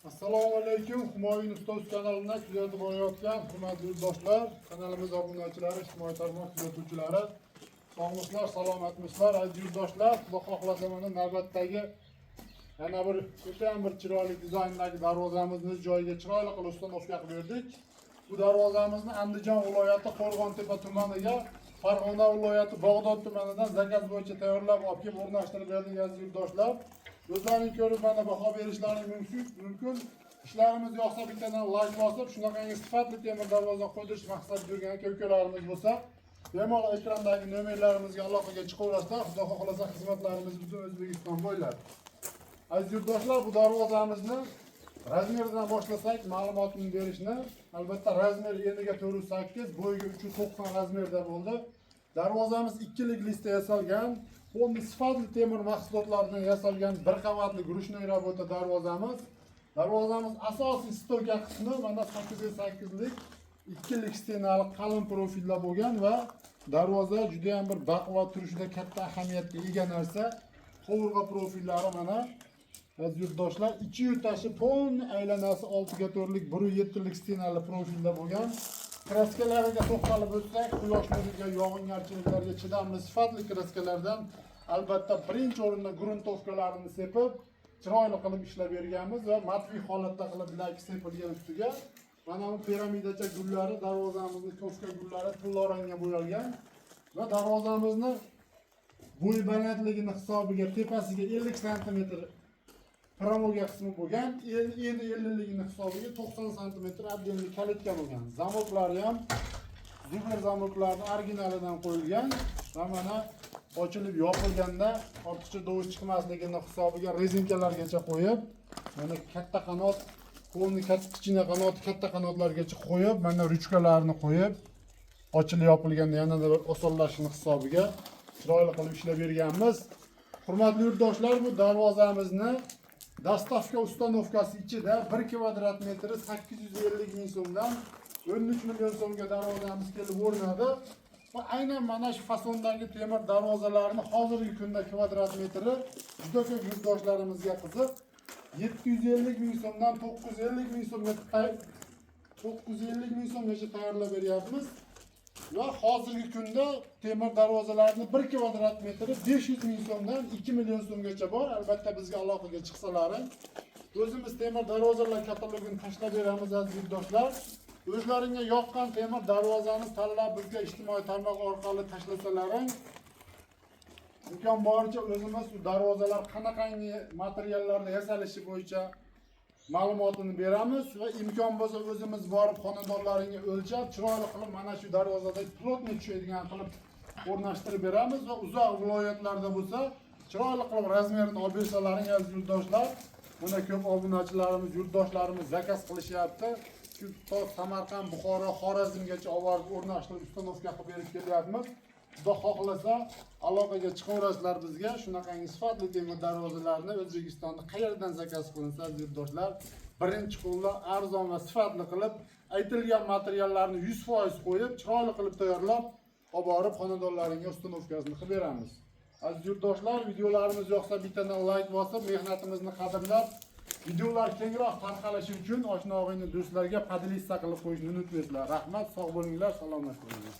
Assalomu alaykum. Humoyun Ustoz kanalidan kuzatib borayotgan hurmatli yurtdoshlar, kanalimiz obunachilari, ijtimoiy tarmoq kuzatuvchilari, sog'liklar, salomatmisizlar, aziz yurtdoshlar. Xudo xohlasa mana navbatdagi yana bir chiroyli dizayndagi darvozamizni o'z joyiga chiroyli qilib ustanovka qilib berdik. Bu darvozamizni Andijon viloyati Qo'rg'ontepa tumaniga, Farg'ona viloyati Bog'dod tumanidan zakaz bo'yicha tayyorlab olib kelib o'rnashtirib berdik aziz yurtdoshlar. O'zlaring ko'rib mana baho berishlaring mumkin. İşlerimiz yoqsa bittadan like bosib, shunaqangi sifatli temir darvoza qo'ydirish maqsad yurgan aka-ukalarimiz bo'lsa, bemalol ekrandagi nomerlarimizga aloqaga chiqaverasizlar. Xudo xohlasa xizmatlarimiz butun O'zbekiston bo'ylab. Aziz yurtdoshlar, bu darvozamizni razmeridan boshlasak, ma'lumotini berishni, albatta razmeri eniga 408, bo'yiga 390 razmerda bo'ldi. Darvozamiz ikkilik listda yasalgan, qo'lni sifatli temir mahsulotlaridan yasalgan bir qavatli guruchnoy rabota darvozamiz. Darvozamiz asosiy stolga qismi mana 8x8 lik ikkilik stenali qalin profilda bo'lgan va darvoza juda ham bir baquvvat turishida katta ahamiyatga ega narsa. Qovurg'a profillari mana aziz yurtdoshlar, ichi yurtashi pon aylanasi 6x4 lik 1.7 lik stenali profilda bo'lgan. Kraskalariga to'xtalib o'tsak, quyosh nuriga, yog'ingarchiliklarga chidamli sifatli kraskalardan albatta birinchi o'rinda gruntovkalarini sepib, chiroyli qilib ishlab berganmiz va matfiy holatda qilib bilaki sepilgan ustiga mana bu piramidacha gullari, darvozamizning to'fka gullari tillorangi bo'yalgan va darvozamizni bo'y balandligini hisobiga tepasiga 50 sm promoga qismi bo'lgan, endi 50 ligini hisobiga 90 sm abdenli kalitka bo'lgan. Zamoklari ham zinger zamoklarni originalidan qo'yilgan va mana ochilib yopilganda ortiqcha dovush chiqmasligini hisobiga rezinkalargacha qo'yib, mana katta qanot, qo'lni kichkina qanoti katta qanotlargacha qo'yib, mana ruchkalarni qo'yib, ochilib yopilganda yanada bir osonlashishini hisobiga chiroyli qilib ishlab berganmiz. Hurmatli yurtdoshlar, bu darvozamizni dastavka ustanovkasi ichida 1 kvadrat metri 850 ming so'mdan 13 million so'mga darvozamiz kelib o'rnadi. Va aynan mana shu fasondagi temir darvozalarni hozirgi kunda kvadrat metri juda ko'p yurtdoshlarimizga qiziq. 750 ming so'mdan 950 ming so'mgacha tayyorlab beryapmiz. Va hozirgi kunda temir darvozalarni 1 kvadrat metri 500 ming so'mdan 2 million so'mgacha bor. Albatta bizga aloqaga chiqsalaring, o'zimiz temir darvozalar katalogini tashlab beramiz aziz yurtdoshlar. O'zlaringga yoqqan temir darvozani tanlab bizga ijtimoiy tarmoq orqali tashlasalaring, imkon boricha o'zimiz bu darvozalar qanaqangi materiallarda yasalishi bo'yicha ma'lumotini beramiz va imkon bo'lsa o'zimiz borib xonadonlaringga o'lchab, chiroyli qilib mana shu darvozada plotni tushadigan qilib o'rnashtirib beramiz va uzoq viloyatlarda bo'lsa, chiroyli qilib razmerini olib bersalaring aziz yurtdoshlar. Mana ko'p obunachilarimiz, yurtdoshlarimiz zakaz qilishyapti. To Samarqand, Buxoro, Xorazmgacha olib o'rnashtirib ustanovka qilib berib kelyapmiz. Xudo xohlasa aloqaga chiqaverasizlar bizga. Shunaqangi sifatli temir darvozalarni O'zbekistonda qayerdan zakaz qilinsa aziz yurtdoshlar, birinchi qo'lda arzon va sifatli qilib aytilgan materiallarni 100% qo'yib, chiroyli qilib tayyorlab, olib borib xonadonlaringga ustanovkasini qilib beramiz. Aziz yurtdoshlar, videolarimiz yoqsa bittadan like bosib, mehnatimizni qadrlab, videolar kengroq tarqalishi uchun oshna og'ayni do'stlarga podlista qilib qo'yishni unutmanglar. Rahmat, sog' bo'linglar, salomat bo'linglar.